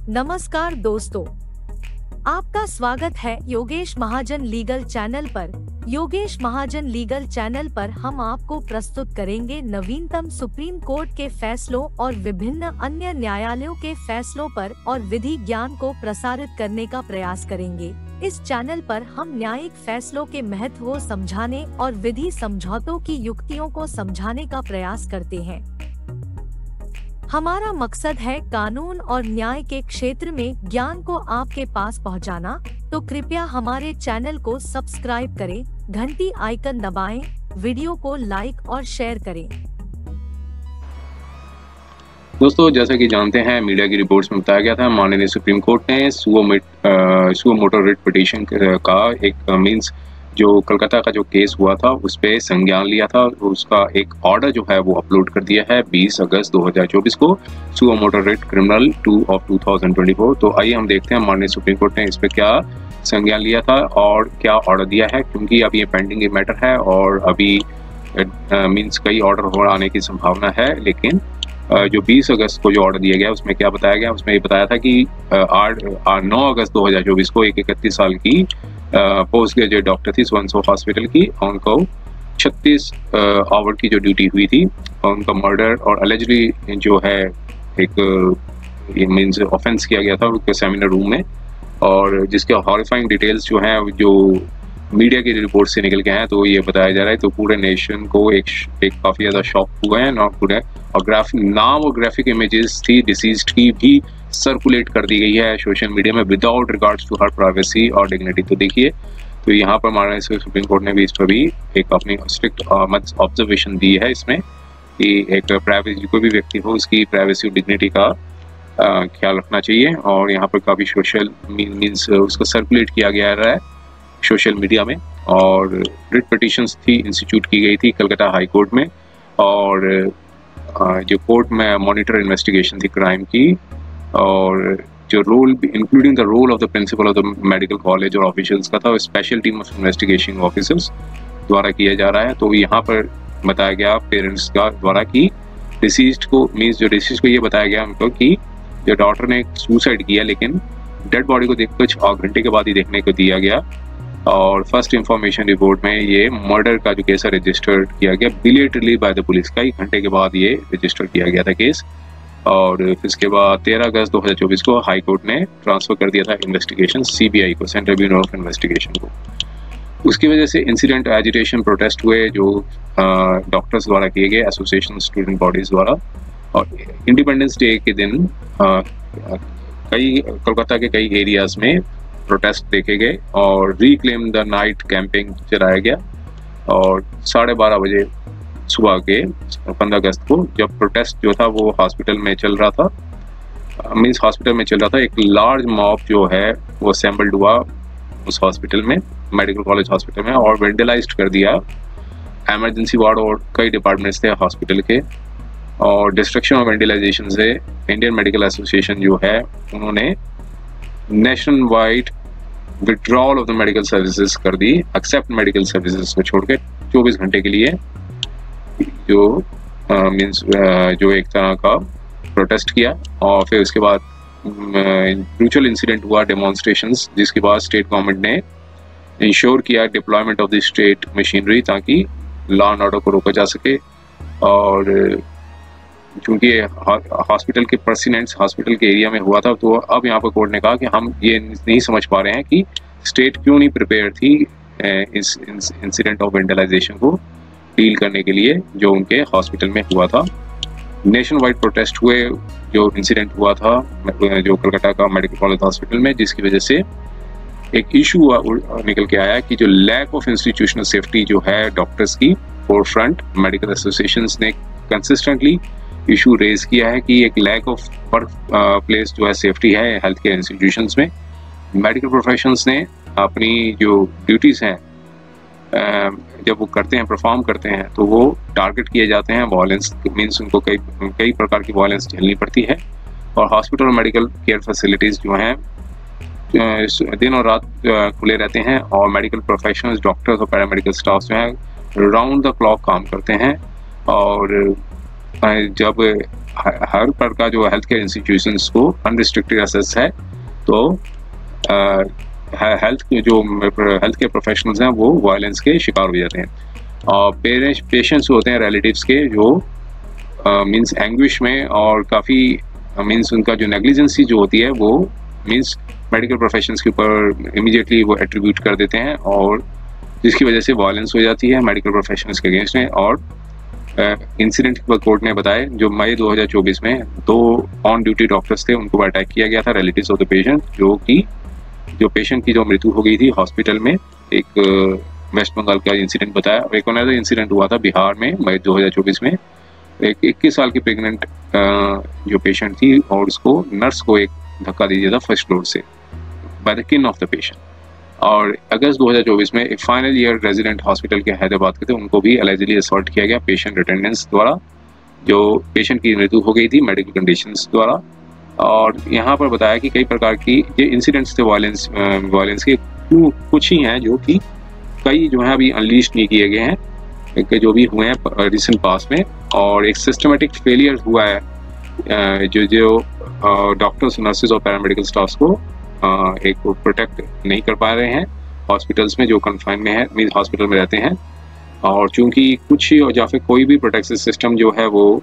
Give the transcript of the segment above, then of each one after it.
नमस्कार दोस्तों, आपका स्वागत है योगेश महाजन लीगल चैनल पर। योगेश महाजन लीगल चैनल पर हम आपको प्रस्तुत करेंगे नवीनतम सुप्रीम कोर्ट के फैसलों और विभिन्न अन्य न्यायालयों के फैसलों पर और विधि ज्ञान को प्रसारित करने का प्रयास करेंगे। इस चैनल पर हम न्यायिक फैसलों के महत्व को समझाने और विधि समझौतों की युक्तियों को समझाने का प्रयास करते हैं। हमारा मकसद है कानून और न्याय के क्षेत्र में ज्ञान को आपके पास पहुंचाना, तो कृपया हमारे चैनल को सब्सक्राइब करें, घंटी आइकन दबाएं, वीडियो को लाइक और शेयर करें। दोस्तों, जैसा कि जानते हैं, मीडिया की रिपोर्ट्स में बताया गया था माननीय सुप्रीम कोर्ट ने सुओ मोटो रिट पिटीशन का एक मींस जो कलकत्ता का जो केस हुआ था उस पे संज्ञान लिया था। उसका एक ऑर्डर जो है वो अपलोड कर दिया है 20 अगस्त 2024 को, suo motu writ criminal 2 of 2024। तो आइए हम देखते हैं माननीय सुप्रीम कोर्ट ने इस पे क्या संज्ञान लिया था और क्या ऑर्डर दिया है, क्योंकि अब ये पेंडिंग मैटर है और अभी मींस कई ऑर्डर हो आने की संभावना है। लेकिन जो 20 अगस्त को जो ऑर्डर दिया गया उसमें क्या बताया गया, उसमें ये बताया था कि 9 अगस्त 2024 को एक 31 साल की पोस्ट ग्रेजुएट डॉक्टर थी सोनसो हॉस्पिटल की, उनको 36 आवर की जो ड्यूटी हुई थी, उनका मर्डर और अलेजली जो है एक मींस ऑफेंस किया गया था उनके सेमिनार रूम में, और जिसके हॉरिफाइंग डिटेल्स जो हैं जो मीडिया की रिपोर्ट से निकल के हैं तो ये बताया जा रहा है। तो पूरे नेशन को एक काफ़ी ज़्यादा शॉक हुआ है ना पूरे, और नाम और ग्राफिक इमेजेस थी डिसीज्ड की भी सर्कुलेट कर दी गई है सोशल मीडिया में without regards to her privacy और डिग्निटी। तो देखिए, तो यहाँ पर माननीय सुप्रीम कोर्ट ने भी इस पर भी एक अपनी स्ट्रिक्ट ऑब्जर्वेशन दी है इसमें कि एक प्राइवेसी, कोई भी व्यक्ति हो उसकी प्राइवेसी और डिग्निटी का ख्याल रखना चाहिए। और यहाँ पर काफ़ी सोशल मीन्स उसको सर्कुलेट किया गया है सोशल मीडिया में, और रिट पिटीशंस थी इंस्टीट्यूट की गई थी कलकत्ता हाई कोर्ट में, और जो कोर्ट में मॉनिटर इन्वेस्टिगेशन थी क्राइम की, और जो role including the role of the principal of the medical college और ऑफिशियल्स का था special team of investigation officers द्वारा किया जा रहा है। तो यहाँ पर बताया गया पेरेंट्स का द्वारा कि डिसीज्ड को मीन्स जो डिसीज को ये बताया गया उनको कि जो डॉक्टर ने सुसाइड किया, लेकिन डेड बॉडी को कुछ घंटे के बाद ही देखने को दिया गया, और फर्स्ट इंफॉर्मेशन रिपोर्ट में ये मर्डर का जो केस है रजिस्टर किया गया बिलेटरली बाय द पुलिस का, 1 घंटे के बाद ये रजिस्टर किया गया था केस। और फिर इसके बाद 13 अगस्त 2024 को हाई कोर्ट ने ट्रांसफर कर दिया था इन्वेस्टिगेशन सीबीआई को, सेंट्रल ब्यूरो ऑफ इन्वेस्टिगेशन को। उसकी वजह से इंसिडेंट एजिटेशन प्रोटेस्ट हुए जो डॉक्टर्स द्वारा किए गए, एसोसिएशन स्टूडेंट बॉडीज द्वारा, और इंडिपेंडेंस डे के दिन कई कोलकाता के कई एरियाज में प्रोटेस्ट देखे गए और रिक्लेम द नाइट कैंपिंग चलाया गया। और 12:30 बजे सुबह के 15 अगस्त को जब प्रोटेस्ट जो था वो हॉस्पिटल में चल रहा था, मीन्स हॉस्पिटल में चल रहा था, एक लार्ज मॉब जो है वो असेंबल्ड हुआ उस हॉस्पिटल में, मेडिकल कॉलेज हॉस्पिटल में, और वेंडलाइज्ड कर दिया एमरजेंसी वार्ड और कई डिपार्टमेंट्स थे हॉस्पिटल के। और डिस्ट्रक्शन और वेंडलाइजेशन से इंडियन मेडिकल एसोसिएशन जो है उन्होंने national wide withdrawal of the medical services कर दी, एक्सेप्ट मेडिकल सर्विसेज को छोड़ के 24 घंटे के लिए, जो मीन्स जो एक तरह का प्रोटेस्ट किया। और फिर उसके बाद म्यूचुअल इंसिडेंट हुआ, डेमोन्स्ट्रेशंस, जिसके बाद स्टेट गवर्नमेंट ने इंश्योर किया deployment of the state machinery ताकि लॉ एंड ऑर्डर को रोका जा सके। और क्योंकि हॉस्पिटल के प्रेसिडेंट्स हॉस्पिटल के एरिया में हुआ था, तो अब यहाँ पर कोर्ट ने कहा कि हम ये नहीं समझ पा रहे हैं कि स्टेट क्यों नहीं प्रिपेयर थी इस इंसिडेंट ऑफ वेंडलाइजेशन को डील करने के लिए जो उनके हॉस्पिटल में हुआ था। नेशन वाइड प्रोटेस्ट हुए जो इंसिडेंट हुआ था जो कलकत्ता का मेडिकल कॉलेज हॉस्पिटल में, जिसकी वजह से एक इशू निकल के आया कि जो लैक ऑफ इंस्टीट्यूशनल सेफ्टी जो है डॉक्टर्स की फोर फ्रंट मेडिकल एसोसिएशंस ने कंसिस्टेंटली इशू रेज किया है कि एक लैक ऑफ वर्क प्लेस जो है सेफ्टी है हेल्थ केयर इंस्टीट्यूशंस में। मेडिकल प्रोफेशंस ने अपनी जो ड्यूटीज़ हैं जब वो करते हैं, परफॉर्म करते हैं, तो वो टारगेट किए जाते हैं, वायलेंस मीन्स उनको कई प्रकार की वायलेंस झेलनी पड़ती है। और हॉस्पिटल और मेडिकल केयर फैसिलिटीज़ जो हैं दिन और रात खुले रहते हैं, और मेडिकल प्रोफेशनल्स डॉक्टर्स और पैरामेडिकल स्टाफ जो हैं राउंड द क्लॉक काम करते हैं। और जब हर पर का जो हेल्थ केयर इंस्टीट्यूशंस को अनरिस्ट्रिक्टेड एक्सेस है, तो हेल्थ केयर प्रोफेशनल्स हैं वो वायलेंस के शिकार हो जाते हैं। और पेशेंट्स होते हैं रिलेटिव्स के, जो मींस एंग्विश में और काफ़ी मींस उनका जो नेग्लिजेंसी जो होती है वो मींस मेडिकल प्रोफेशंस के ऊपर इमीडिएटली वो एट्रीब्यूट कर देते हैं, और जिसकी वजह से वायलेंस हो जाती है मेडिकल प्रोफेशनल्स के अगेंस्ट में। और इंसिडेंट कोर्ट ने बताया जो मई 2024 में 2 ऑन ड्यूटी डॉक्टर्स थे, उनको अटैक किया गया था रिलेटिव्स ऑफ द पेशेंट, जो पेशेंट की जो मृत्यु हो गई थी हॉस्पिटल में। एक वेस्ट बंगाल का इंसिडेंट बताया। और एक अनदर इंसिडेंट हुआ था बिहार में मई 2024 में, एक 21 साल की प्रेग्नेंट जो पेशेंट थी और उसको नर्स को एक धक्का दे दिया था फर्स्ट फ्लोर से बाय द किन ऑफ द पेशेंट। और अगस्त 2024 में एक फाइनल ईयर रेजिडेंट हॉस्पिटल के हैदराबाद के थे, उनको भी एलिजिबली असॉल्ट किया गया पेशेंट अटेंडेंट्स द्वारा, जो पेशेंट की मृत्यु हो गई थी मेडिकल कंडीशंस द्वारा। और यहाँ पर बताया कि कई प्रकार की ये इंसिडेंट्स थे वायलेंस के, कुछ ही हैं जो कि कई जो है अभी अनलीस्ट नहीं किए गए हैं, जो भी हुए हैं रिसेंट पास में। और एक सिस्टमेटिक फेलियर हुआ है जो डॉक्टर्स, नर्सेज और पैरामेडिकल स्टाफ्स को एक प्रोटेक्ट नहीं कर पा रहे हैं हॉस्पिटल्स में, जो कन्फाइन में है, मीन हॉस्पिटल में रहते हैं। और चूंकि कुछ ही या फिर कोई भी प्रोटेक्टिव सिस्टम जो है वो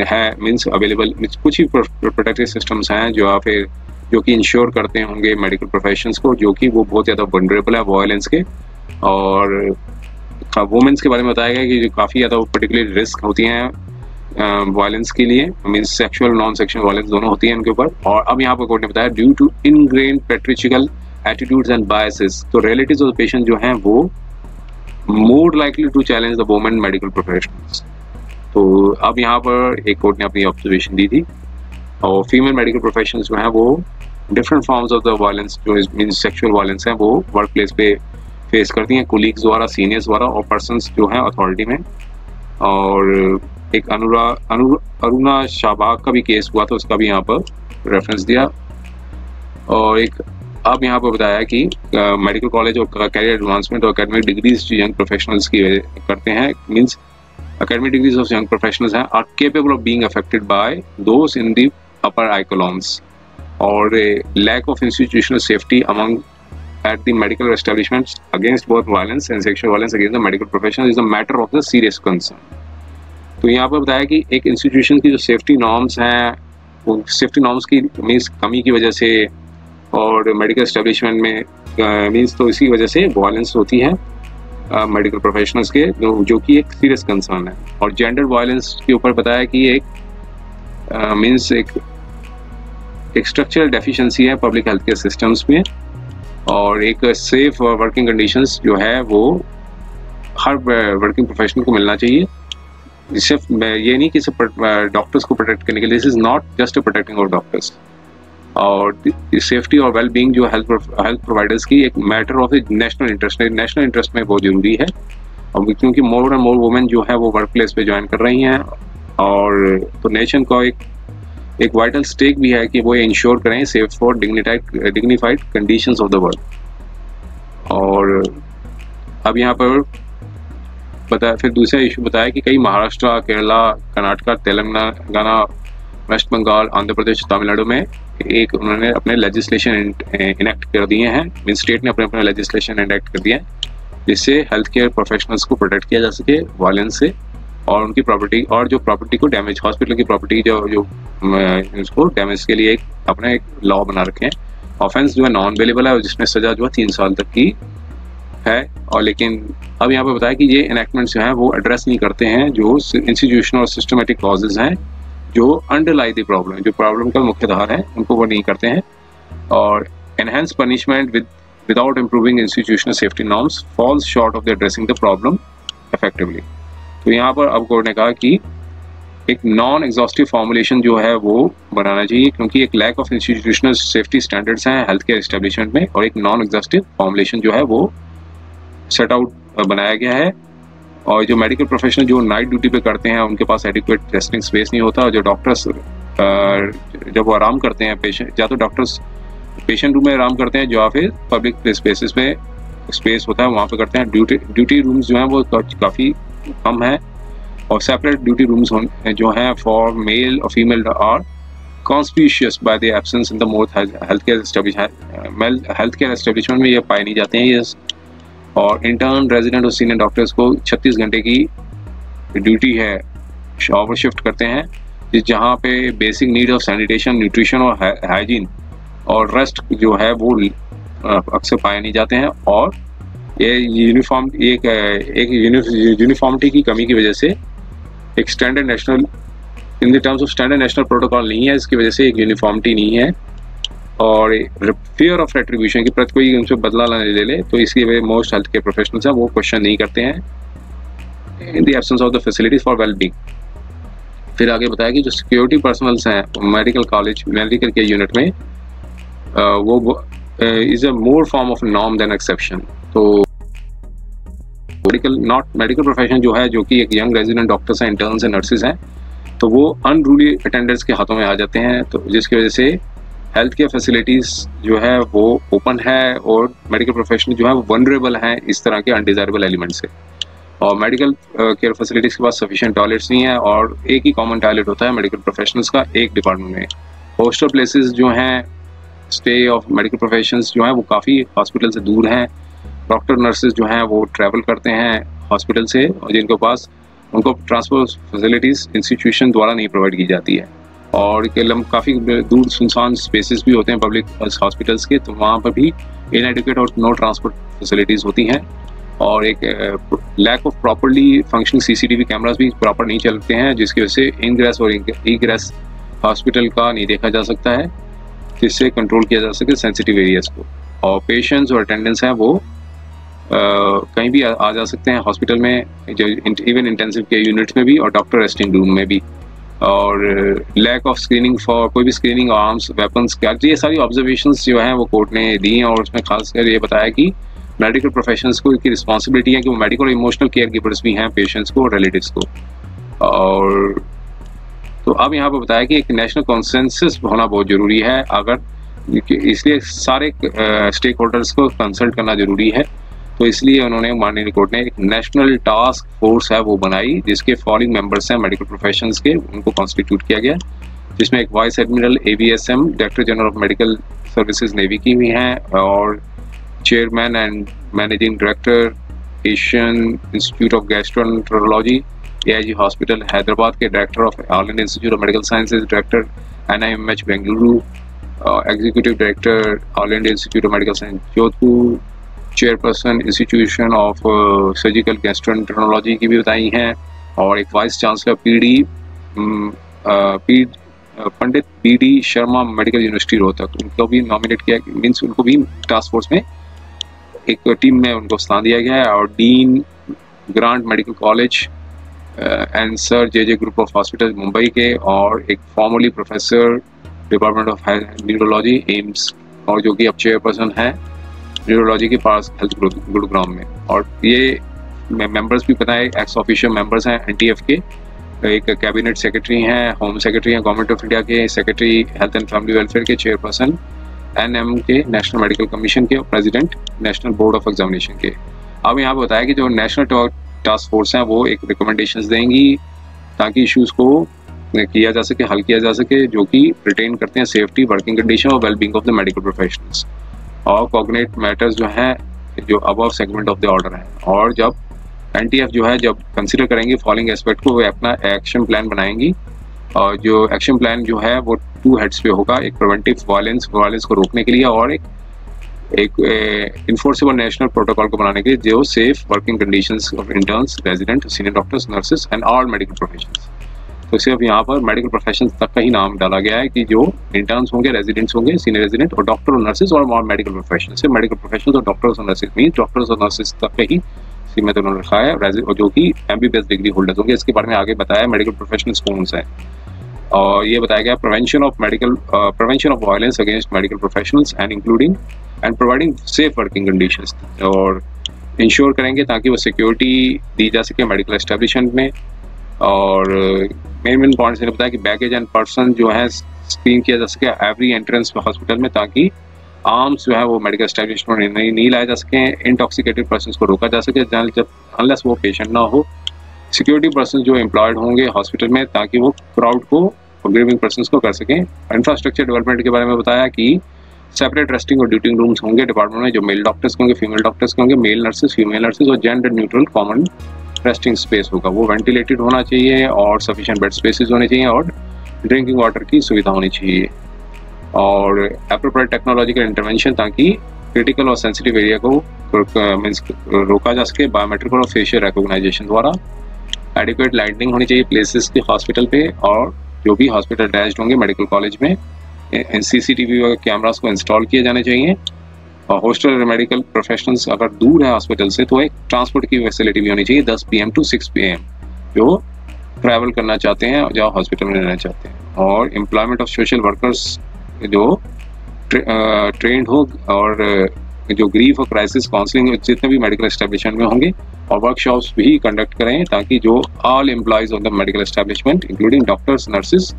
है मीन्स अवेलेबल, कुछ ही प्रोटेक्टिव सिस्टम्स हैं जो कि इंश्योर करते होंगे मेडिकल प्रोफेशंस को, जो कि वो बहुत ज़्यादा वल्नरेबल है वायलेंस के। और वुमेन्स के बारे में बताया गया कि काफ़ी ज़्यादा पर्टिकुलर रिस्क होती हैं वायलेंस के लिए, means sexual non sexual violence दोनों होती है इनके ऊपर। और अब यहाँ पर कोर्ट ने बताया due to ingrained patriarchal attitudes and biases, तो रिलेटिव्स ऑफ द पेशेंट जो हैं वो more likely to challenge the women medical professionals. तो अब यहाँ पर एक कोर्ट ने अपनी ऑब्जर्वेशन दी थी। और फीमेल मेडिकल प्रोफेशनल्स जो हैं वो different forms of the violence जो मीन्स सेक्सुअल वायलेंस हैं वो वर्क प्लेस पे फेस करती हैं, कोलीग्स द्वारा, सीनियर्स द्वारा और पर्सन्स जो हैं अथॉरिटी में। और एक अरुणा शाहबाग का भी केस हुआ था, उसका भी यहाँ पर रेफरेंस दिया। और एक अब यहाँ पर बताया कि मेडिकल कॉलेज और कैरियर एडवांसमेंट और एकेडमिक डिग्रीज जो यंग प्रोफेशनल्स की करते हैं, means academic degrees of young professionals are capable of being affected by those in the upper echelons, or a lack of institutional safety among at the medical establishments against both violence and sexual violence against the medical professionals is a matter of the serious concern। तो यहाँ पर बताया कि एक institution की जो safety norms हैं, वो सेफ्टी नॉर्म्स की मीन्स कमी की वजह से और मेडिकल एस्टेब्लिशमेंट में मीन्स तो इसी वजह से वायलेंस होती है मेडिकल प्रोफेशनल्स के, जो कि एक सीरियस कंसर्न है। और जेंडर वायलेंस के ऊपर बताया कि एक मीन्स एक स्ट्रक्चरल डेफिशिएंसी है पब्लिक हेल्थ केयर सिस्टम्स में, और एक सेफ वर्किंग कंडीशंस जो है वो हर वर्किंग प्रोफेशनल को मिलना चाहिए। सिर्फ ये नहीं कि सिर्फ डॉक्टर्स को प्रोटेक्ट करने के लिए, this is not just protecting our doctors. और सेफ्टी और वेल बीइंग जो हेल्थ प्रोवाइडर्स की एक मैटर ऑफ नेशनल इंटरेस्ट में बहुत जरूरी है। और क्योंकि मोर एंड मोर वुमेन जो है वो वर्क प्लेस पे ज्वाइन कर रही हैं, और तो नेशन का एक वाइटल स्टेक भी है कि वो इंश्योर करें सेफ और dignified conditions of the work. और अब यहाँ पर फिर दूसरा इशू बताया कि कई महाराष्ट्र, केरला, कर्नाटका, तेलंगाना, वेस्ट बंगाल, आंध्र प्रदेश, तमिलनाडु में एक उन्होंने अपने लेजिस्लेशन इनेक्ट कर दिए हैं, मीन स्टेट ने अपने लेजिस्लेशन इनेक्ट कर दिए हैं, जिससे हेल्थ केयर प्रोफेशनल्स को प्रोटेक्ट किया जा सके वायलेंस से, और उनकी प्रॉपर्टी और जो प्रॉपर्टी को डैमेज, हॉस्पिटल की प्रॉपर्टी जो उसको डैमेज के लिए अपना एक लॉ बना रखे हैं। ऑफेंस जो है नॉन बेलेबल है और जिसमें सजा जो है 3 साल तक की है। और लेकिन अब यहाँ पे बताया कि ये इनेक्टमेंट्स जो हैं वो एड्रेस नहीं करते हैं जो इंस्टीट्यूशनल और सिस्टमेटिक कॉजेज हैं जो अंडरलाई द प्रॉब्लम, जो प्रॉब्लम का मुख्य आधार है, उनको वो नहीं करते हैं। और enhance punishment without improving institutional safety norms falls short of the addressing the problem effectively. तो यहाँ पर अब कोर्ट ने कहा कि एक नॉन एग्जॉस्टिव फॉर्मुलेशन जो है वो बनाना चाहिए, क्योंकि एक lack of institutional safety standards हैं हेल्थ केयर एस्टेब्लिशमेंट में, और एक नॉन एग्जॉस्टिव फॉर्मुलेशन जो है वो सेट आउट बनाया गया है। और जो मेडिकल प्रोफेशनल जो नाइट ड्यूटी पे करते हैं उनके पास एडिक्वेट रेस्टिंग स्पेस नहीं होता, और जो डॉक्टर्स जब वो आराम करते हैं, पेशेंट या तो डॉक्टर्स पेशेंट रूम में आराम करते हैं, जो फिर पब्लिक स्पेसेस में स्पेस होता है वहाँ पे करते हैं। ड्यूटी रूम्स जो हैं वो काफ़ी कम है, और सेपरेट ड्यूटी रूम्स जो हैं फॉर मेल और female are conspicuous by the absence in the most health care establishment में ये पाए नहीं जाते हैं ये। और इंटर्न रेजिडेंट और सीनियर डॉक्टर्स को 36 घंटे की ड्यूटी है, ओवर शिफ्ट करते हैं, जहाँ पे basic need of sanitation, nutrition और हाइजीन और रेस्ट जो है वो अक्सर पाए नहीं जाते हैं। और ये यूनिफॉर्मिटी की कमी की वजह से एक standard national in the terms of standard national protocol नहीं है, इसकी वजह से एक यूनिफॉर्मिटी नहीं है। और फियर ऑफ रेट्रीब्यूशन की प्रति कोई उनसे बदला ले ले तो इसकी वजह मोस्ट हेल्थ केयर प्रोफेशनल्स हैं वो क्वेश्चन नहीं करते हैं in the absence of the facilities for wellbeing. फिर आगे बताया कि जो सिक्योरिटी पर्सनल्स हैं medical college medical care unit में वो is a more form of norm than exception. तो मेडिकल प्रोफेशन जो है, जो कि एक यंग रेजिडेंट डॉक्टर्स हैं, इंटर्न्स हैं, नर्सेज हैं, तो वो अनरूली अटेंडेंट्स के हाथों में आ जाते हैं, तो जिसकी वजह से हेल्थ केयर फैसिलिटीज़ जो है वो ओपन है और मेडिकल प्रोफेशनल जो है वो वनरेबल हैं इस तरह के अनडिज़ायरेबल एलिमेंट से। और मेडिकल केयर फैसिलिटीज़ के पास सफिशिएंट टॉयलेट्स नहीं है और एक ही कॉमन टॉयलेट होता है मेडिकल प्रोफेशनल्स का एक डिपार्टमेंट में। हॉस्टल प्लेसेस जो हैं स्टे ऑफ मेडिकल प्रोफेशनल्स जो हैं वो काफ़ी हॉस्पिटल से दूर हैं। डॉक्टर नर्सेज जो हैं वो ट्रैवल करते हैं हॉस्पिटल से और जिनके पास उनको ट्रांसपोर्ट फैसिलिटीज़ इंस्टीट्यूशन द्वारा नहीं प्रोवाइड की जाती है। और काफ़ी दूर सुनसान स्पेसेस भी होते हैं पब्लिक हॉस्पिटल्स के, तो वहाँ पर भी इनएडिक्वेट और नो ट्रांसपोर्ट फैसिलिटीज़ होती हैं। और एक lack of properly functioning CCTV cameras भी प्रॉपर नहीं चलते हैं, जिसकी वजह से इनग्रेस और इग्रेस हॉस्पिटल का नहीं देखा जा सकता है, जिससे कंट्रोल किया जा सके सेंसिटिव एरियाज को। और पेशेंट्स और अटेंडेंट्स हैं वो कहीं भी आ जा सकते हैं हॉस्पिटल में, जो इवन इंटेंसिव केयर यूनिट्स में भी और डॉक्टर रेस्टिंग रूम में भी। और लैक ऑफ स्क्रीनिंग फॉर कोई भी स्क्रीनिंग आर्म्स वेपन्स क्या, ये सारी ऑब्जर्वेशंस जो हैं वो कोर्ट ने दी हैं। और उसमें खासकर ये बताया कि मेडिकल प्रोफेशनल्स को की रिस्पॉन्सिबिलिटी है कि वो मेडिकल और इमोशनल केयर गिवर्स भी हैं पेशेंट्स को और रिलेटिव्स को। और तो अब यहाँ पर बताया कि एक नेशनल कॉन्सेंसस होना बहुत ज़रूरी है, अगर इसलिए सारे स्टेक होल्डर्स को कंसल्ट करना ज़रूरी है। तो इसलिए उन्होंने माननीय कोर्ट ने एक नेशनल टास्क फोर्स है वो बनाई, जिसके फॉलोइंग मेंबर्स हैं मेडिकल प्रोफेशंस के, उनको कॉन्स्टिट्यूट किया गया, जिसमें एक vice admiral AVSM director general of medical services navy की भी हैं और chairman and managing director Asian Institute of Gastroenterology AIG hospital Hyderabad के, director of All India Institute of Medical Sciences, director NIMH Bengaluru, executive director All India Institute of Medical Science Jodhpur, chairperson institution of surgical gastroenterology की भी बताई हैं, और एक vice chancellor पंडित BD Sharma medical university Rohtak, उनको भी nominate किया, मीन्स उनको भी टास्क फोर्स में एक टीम में उनको स्थान दिया गया है। और dean grant medical college and sir JJ group of hospital Mumbai के, और एक formally professor department of neurology AIIMS, और जो कि अब चेयरपर्सन है न्यूरोलॉजी के पास हेल्थ गुरुग्राम में। और ये मेंबर्स भी पता है एक्स ऑफिशियल मेंबर्स हैं NTF के, एक कैबिनेट सेक्रेटरी हैं, होम सेक्रेटरी हैं गवर्नमेंट ऑफ इंडिया के, secretary health and family welfare के, चेयरपर्सन NM के नेशनल मेडिकल कमीशन के, और president national Board of examination के। अब यहाँ पर बताया कि जो नेशनल टास्क फोर्स हैं वो एक रिकमेंडेशंस देंगी ताकि इश्यूज़ को किया जा सके, हल किया जा सके, जो कि रिटेन करते हैं सेफ्टी, वर्किंग कंडीशन और wellbeing of the medical professionals और कॉग्नेट मैटर्स जो हैं जो above segment of the order हैं। और जब NTF जो है जब कंसिडर करेंगे फॉलोइंग एस्पेक्ट को, वो अपना एक्शन प्लान बनाएंगी, और जो एक्शन प्लान जो है वो 2 हेड्स पे होगा, एक प्रिवेंटिव वायलेंस को रोकने के लिए और एक इन्फोर्सेबल नेशनल प्रोटोकॉल को बनाने के लिए, जो safe working conditions of interns, resident, senior doctors, nurses and all medical professionals. तो सिर्फ यहाँ पर मेडिकल प्रोफेशनल्स तक का ही नाम डाला गया है कि जो इंटर्न्स होंगे, रेजिडेंट्स होंगे, सीनियर रेजिडेंट और डॉक्टर और नर्सेज और मेडिकल प्रोफेशनल्स, मेडिकल प्रोफेशनल्स और डॉक्टर्स और नर्सेज मीन डॉक्टर्स और नर्सेज तक का ही सीमित उन्होंने रखा है, और जो कि MBBS डिग्री होल्डर्स होंगे। इसके बारे में आगे बताया मेडिकल प्रोफेशनल्स कौन सा है, और ये बताया गया prevention of violence against medical professionals and including and providing safe working conditions, और इंश्योर करेंगे ताकि वो सिक्योरिटी दी जा सके मेडिकल एस्टेब्लिशमेंट में। और मेन पॉइंट्स ने बताया कि बैगेज एंड पर्सन जो है स्क्रीन किया जा सके एवरी एंट्रेंस हॉस्पिटल में, ताकि आर्म्स जो है वो मेडिकल एस्टेब्लिशमेंट में नहीं लाए जा सकें, इंटॉक्सिकेटेड पर्सन को रोका जा सके जब अनलेस वो पेशेंट ना हो, सिक्योरिटी पर्सन जो एम्प्लॉयड होंगे हॉस्पिटल में, ताकि वो क्राउड को और ग्रीविंग पर्सन को कर सकें। इंफ्रास्ट्रक्चर डेवलपमेंट के बारे में बताया कि सेपरेट रेस्टिंग और ड्यूटिंग रूम्स होंगे डिपार्टमेंट में, जो मेल डॉक्टर्स के होंगे, फीमेल डॉक्टर्स के होंगे, मेल नर्सेज, फीमेल नर्सेज, और gender neutral common resting space होगा। वो वेंटिलेटेड होना चाहिए और सफिशिएंट बेड स्पेसेस होने चाहिए और ड्रिंकिंग वाटर की सुविधा होनी चाहिए, और एप्रोप्रिएट टेक्नोलॉजिकल इंटरवेंशन ताकि क्रिटिकल और सेंसिटिव एरिया को मीन्स रोका जा सके बायोमेट्रिक और फेशियल रिकॉग्नाइजेशन द्वारा। एडिक्वेट लाइटिंग होनी चाहिए प्लेसेस के हॉस्पिटल पे, और जो भी हॉस्पिटल अटैच्ड होंगे मेडिकल कॉलेज में CCTV कैमरास को इंस्टॉल किए जाने चाहिए। और हॉस्टल मेडिकल प्रोफेशनल्स अगर दूर है हॉस्पिटल से तो एक ट्रांसपोर्ट की फैसिलिटी भी होनी चाहिए 10 PM to 6 PM, जो ट्रैवल करना चाहते हैं जो हॉस्पिटल में रहना चाहते हैं। और एम्प्लॉयमेंट ऑफ सोशल वर्कर्स जो ट्रेंड हो, और जो ग्रीफ और क्राइसिस काउंसलिंग जितने भी मेडिकल एस्टेब्लिशमेंट में होंगे, और वर्कशॉप्स भी कंडक्ट करें ताकि जो all employees of the medical establishment including doctors, nurses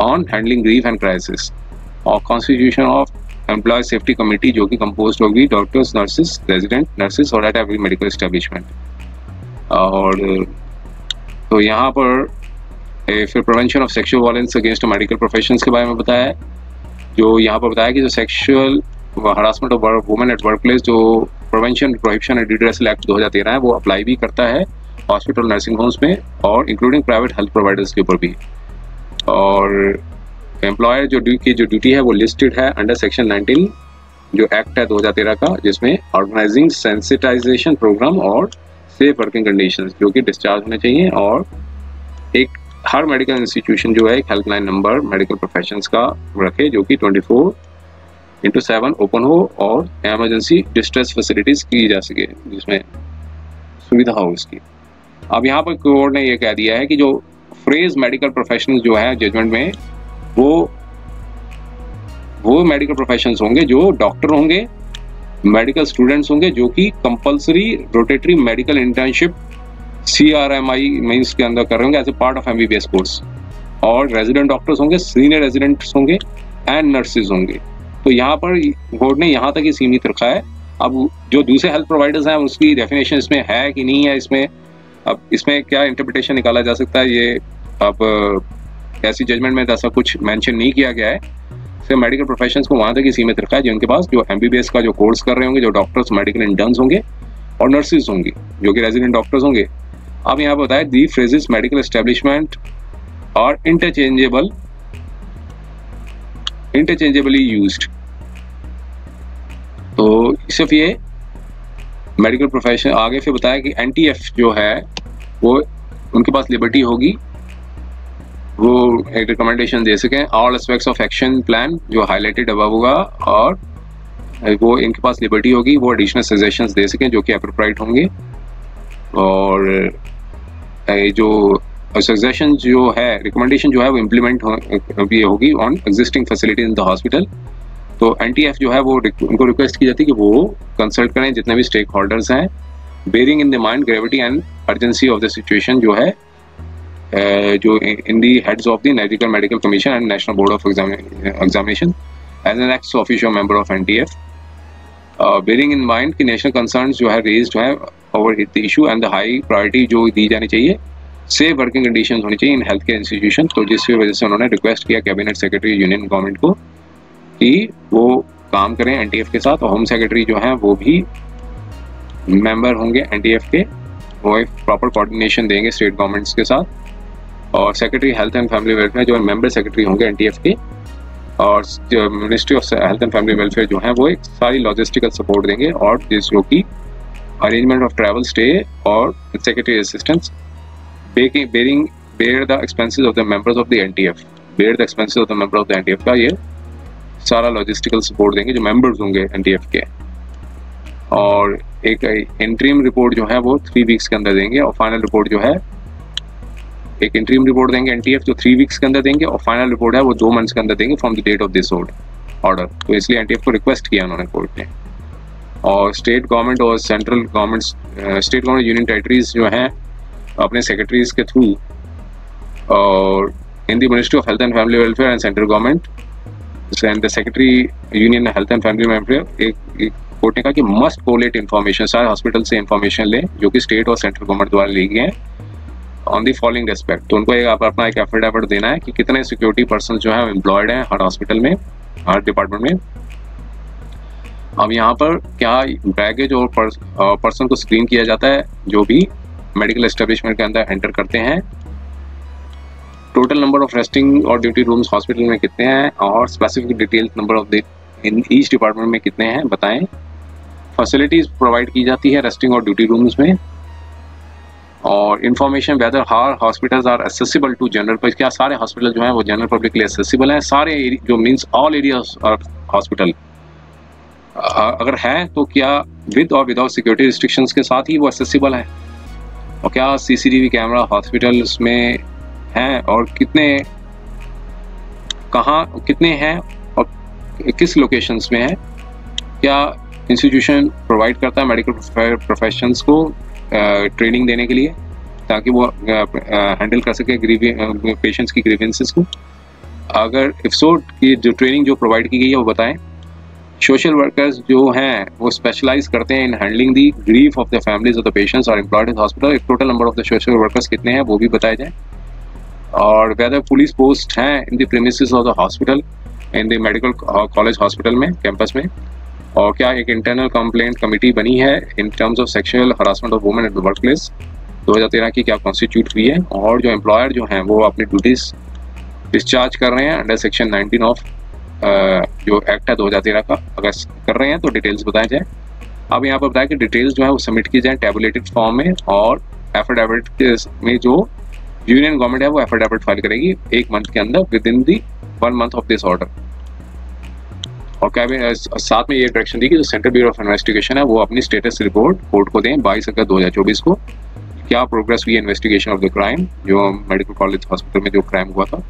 on handling grief and crisis. और constitution of employ safety committee जो कि कंपोज होगी डॉक्टर्स, नर्सेज, रेजिडेंट नर्सेज और एट एवरी मेडिकल एस्टेब्लिशमेंट। और तो यहाँ पर फिर prevention of sexual violence against medical professions के बारे में बताया है, जो यहाँ पर बताया कि जो sexual harassment of women at work place जो प्रिवेंशन, प्रोहिबिशन एंड डिड्रेसल एक्ट 2013 है, वो अप्लाई भी करता है हॉस्पिटल, नर्सिंग होम्स में, और इंक्लूडिंग प्राइवेट हेल्थ प्रोवाइडर्स के ऊपर भी। और एम्प्लॉयर जो ड्यूटी है वो लिस्टेड है अंडर सेक्शन 19 जो एक्ट है 2013 का, जिसमें ऑर्गेनाइजिंग सेंसिटाइजेशन प्रोग्राम और सेफ वर्किंग कंडीशंस जो कि डिस्चार्ज होने चाहिए। और एक हर मेडिकल इंस्टीट्यूशन जो है एक हेल्पलाइन नंबर मेडिकल प्रोफेशंस का रखे जो कि 24/7 ओपन हो, और एमरजेंसी डिस्ट्रेस फैसिलिटीज की जा सके जिसमें सुविधा हो उसकी। अब यहाँ पर कोर्ट ने ये कह दिया है कि जो फ्रेज मेडिकल प्रोफेशनल जो है जजमेंट में, वो मेडिकल प्रोफेशनल्स होंगे जो डॉक्टर होंगे, मेडिकल स्टूडेंट्स होंगे जो कि compulsory rotatory medical internship CRMI means के अंदर कर रहे होंगे as a part of MBBS course, और रेजिडेंट डॉक्टर्स होंगे, सीनियर रेजिडेंट्स होंगे एंड नर्सेज होंगे। तो यहाँ पर कोर्ट ने यहाँ तक ही सीमित रखा है। अब जो दूसरे हेल्थ प्रोवाइडर्स हैं उसकी डेफिनेशन इसमें है कि नहीं है, इसमें अब इसमें क्या इंटरप्रिटेशन निकाला जा सकता है, ये अब ऐसी जजमेंट में ऐसा कुछ मेंशन नहीं किया गया है। सिर्फ मेडिकल प्रोफेशंस को वहाँ तक ही सीमित रखा है जिनके पास जो MBBS का जो कोर्स कर रहे होंगे, जो डॉक्टर्स, मेडिकल इंटर्न्स होंगे और नर्सेज होंगी जो कि रेजिडेंट डॉक्टर्स होंगे। अब यहाँ पर बताया दी फ्रेजेस मेडिकल एस्टेब्लिशमेंट और इंटरचेंजेबली यूज्ड। तो सिर्फ ये मेडिकल प्रोफेशन आगे फिर बताया कि NTF जो है वो उनके पास लिबर्टी होगी, वो एक रिकमेंडेशन दे सकें all aspects of action plan जो हाईलाइटेड अबव होगा, और वो इनके पास लिबर्टी होगी वो एडिशनल सजेशंस दे सकें जो कि एप्रोप्रिएट होंगे। और जो सजेशन जो है, रिकमेंडेशन जो है वो इम्प्लीमेंट भी होगी on existing facilities in the hospital. तो NTF जो है वो उनको रिक्वेस्ट की जाती है कि वो कंसल्ट करें जितने भी स्टेक होल्डर्स हैं, bearing in the mind gravity and urgency of the situation जो है, जो in the heads of the National Medical Commission and National Board of Examination as an ex officio member of NTF, bearing in mind कि national concerns जो है raised है over the issue and the high priority जो दी जानी चाहिए, safe working conditions होनी चाहिए इन हेल्थ केयर इंस्टीट्यूशन। तो जिसकी वजह से उन्होंने रिक्वेस्ट किया कैबिनेट सेक्रेटरी यूनियन गवर्नमेंट को कि वो काम करें NTF के साथ, और होम सेक्रेटरी जो हैं वो भी मेंबर होंगे NTF के, वो एक प्रॉपर कोऑर्डिनेशन देंगे स्टेट गवर्नमेंट्स के साथ। और secretary health and family welfare जो मेंबर सेक्रेटरी होंगे NTF के, और ministry of health and family welfare जो है वो एक सारी लॉजिस्टिकल सपोर्ट देंगे, और जिसको की अरेंजमेंट ऑफ ट्रैवल, स्टे और secretary assistance, bear the expenses of the members of the NTF, bear the expenses of the member of the NTF का ये सारा लॉजिस्टिकल सपोर्ट देंगे जो मेंबर्स होंगे NTF के। और एक इंटरिम रिपोर्ट जो है वो 3 वीक्स के अंदर देंगे, और फाइनल रिपोर्ट जो है एक इंटरिम रिपोर्ट देंगे NTF जो 3 वीक्स के अंदर देंगे, और फाइनल रिपोर्ट है वो 2 मंथ्स के अंदर देंगे from the date of this order. तो इसलिए NTF को रिक्वेस्ट किया उन्होंने कोर्ट ने। और स्टेट गवर्नमेंट और central government, state government union territories जो हैं अपने सेक्रेटरीज के थ्रू, और in the ministry of health and family welfare and central government and the secretary union health and family welfare, एक कोर्ट ने कहा कि मस्ट कोलेट इन्फॉर्मेशन, सारे हॉस्पिटल से इन्फॉर्मेशन लें जो कि स्टेट और सेंट्रल गवर्नमेंट द्वारा ली गई हैं, ऑन द फॉलोइंग रेस्पेक्ट, तो उनको अपना एक एफिडेविट देना है कि कितने सिक्योरिटी पर्सन जो है एम्प्लॉयड हैं हर हॉस्पिटल में, हर डिपार्टमेंट में। अब यहाँ पर क्या बैगेज और पर्सन को स्क्रीन किया जाता है जो भी मेडिकल एस्टेब्लिशमेंट के अंदर एंटर करते हैं। टोटल नंबर ऑफ रेस्टिंग और ड्यूटी रूम्स हॉस्पिटल में कितने हैं, और specific detail number of the in each department में कितने हैं बताएं। फैसिलिटीज प्रोवाइड की जाती है रेस्टिंग और ड्यूटी रूम्स में, और इन्फॉर्मेशन वेदर हर hospitals are accessible to general public, क्या सारे हॉस्पिटल जो हैं वो जनरल पब्लिक के लिए एक्सेसिबल हैं, सारे जो means all areas of hospital अगर है तो क्या विद और विदाउट सिक्योरिटी रिस्ट्रिक्शंस के साथ ही वो एक्सेसिबल है, और क्या सीसीटीवी कैमरा हॉस्पिटल्स में हैं और कितने कहाँ कितने हैं और किस लोकेशंस में है, क्या इंस्टीट्यूशन प्रोवाइड करता है मेडिकल प्रोफेशंस को ट्रेनिंग देने के लिए ताकि वो हैंडल कर सके पेशेंट्स की ग्रीवेंसेस को, अगर इफ सो ये जो ट्रेनिंग जो प्रोवाइड की गई है वो बताएं। सोशल वर्कर्स जो हैं वो स्पेशलाइज करते हैं in handling the grief of the families of the patients और employed in hospital, total number of the social workers कितने हैं वो भी बताए जाए, और वेदर पुलिस पोस्ट हैं in the premises of the hospital in the medical college hospital में कैंपस में, और क्या एक इंटरनल कंप्लेंट कमेटी बनी है in terms of sexual harassment of women at the work place 2013 की क्या कॉन्स्टिट्यूट हुई है, और जो एम्प्लॉयर जो हैं वो अपनी ड्यूटीज डिस्चार्ज कर रहे हैं अंडर सेक्शन 19 ऑफ जो एक्ट है 2013 का, अगर कर रहे हैं तो डिटेल्स बताए जाए। अब यहाँ पर बताया कि डिटेल्स जो है वो सबमिट की जाए टैबुलेटेड फॉर्म में, और एफिडेविट में जो यूनियन गवर्नमेंट है वो एफिडेविट फाइल करेगी 1 मंथ के अंदर with in the 1 month of this order. और क्या साथ में ये डायरेक्शन दी कि जो सेंट्रल ब्यूरो ऑफ इन्वेस्टिगेशन है वो अपनी स्टेटस रिपोर्ट कोर्ट को दें 22 अगस्त 2024 को, क्या प्रोग्रेस हुई इन्वेस्टिगेशन ऑफ द क्राइम, जो मेडिकल कॉलेज हॉस्पिटल में जो क्राइम हुआ था,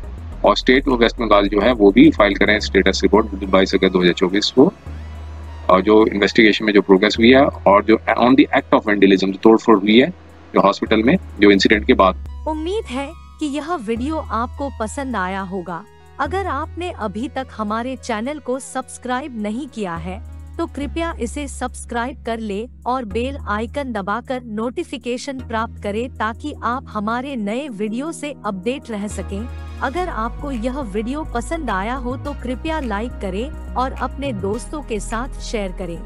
और स्टेट ऑफ वेस्ट बंगाल जो है वो भी फाइल करें स्टेटस रिपोर्ट 22 अगस्त 2024 को, और जो इन्वेस्टिगेशन में जो प्रोग्रेस हुई है, और जो on the act of vandalism जो तोड़फोड़ हुई है जो हॉस्पिटल में जो इंसिडेंट के बाद। उम्मीद है कि यह वीडियो आपको पसंद आया होगा। अगर आपने अभी तक हमारे चैनल को सब्सक्राइब नहीं किया है तो कृपया इसे सब्सक्राइब कर ले और बेल आइकन दबाकर नोटिफिकेशन प्राप्त करें ताकि आप हमारे नए वीडियो से अपडेट रह सकें। अगर आपको यह वीडियो पसंद आया हो तो कृपया लाइक करें और अपने दोस्तों के साथ शेयर करें।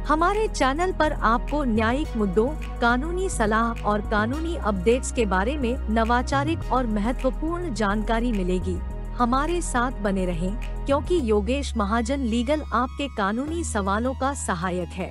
हमारे चैनल पर आपको न्यायिक मुद्दों, कानूनी सलाह और कानूनी अपडेट्स के बारे में नवाचारिक और महत्वपूर्ण जानकारी मिलेगी। हमारे साथ बने रहें क्योंकि योगेश महाजन लीगल आपके कानूनी सवालों का सहायक है।